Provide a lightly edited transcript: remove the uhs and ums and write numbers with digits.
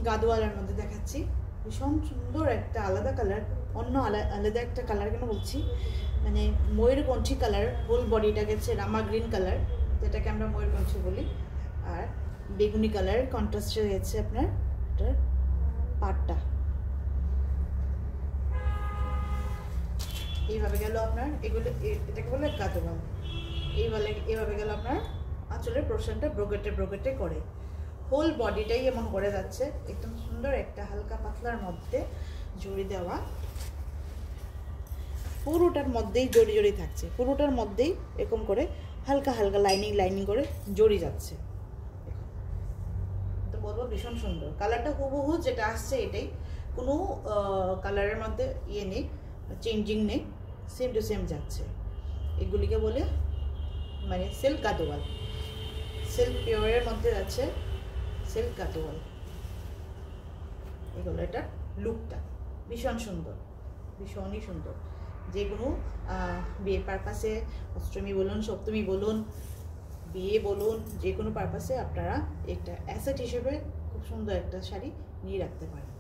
গাদোয়ালের মধ্যে দেখাচ্ছি, ভীষণ সুন্দর একটা আলাদা কালার, অন্য আলাদা একটা কালার কেন বলছি, মানে ময়ূরকণ্ঠী কালার, হোল বডিটা গেছে রামা গ্রিন কালার, যেটাকে আমরা ময়ূরকণ্ঠী বলি, আর বেগুনি কালার কন্ট্রাস্টে গেছে আপনার এটার পাটটা। এইভাবে গেল আপনার, এগুলো এটাকে বলে গাদোয়াল। এইভাবে গেল আপনার আঁচলের পোর্শনটা ব্রোকেটে করে, হোল বডিটাই এমন করে যাচ্ছে, একদম সুন্দর একটা হালকা পাতলার মধ্যে জড়ি দেওয়া, পুরোটার মধ্যেই জড়ি থাকছে, পুরোটার মধ্যেই এরকম করে হালকা হালকা লাইনিং করে জড়ি যাচ্ছে। তো বলবো ভীষণ সুন্দর, কালারটা হুবহু যেটা আসছে এটাই, কোনো কালারের মধ্যে ইয়ে নেই, চেঞ্জিং নেই, সেম টু সেম যাচ্ছে। এগুলিকে বলে মানে সিল্ক গাদোয়াল, সিল্ক পিওরের মধ্যে যাচ্ছে সিল্ক গাদোয়াল। এগুলো এটা লুকটা ভীষণ সুন্দর, ভীষণই সুন্দর। যে কোনো বিয়ে পারপাসে, অষ্টমী বলুন, সপ্তমী বলুন, বিয়ে বলুন, যে কোনো পারপাসে আপনারা একটা অ্যাসেট হিসেবে খুব সুন্দর একটা শাড়ি নিয়ে রাখতে পারেন।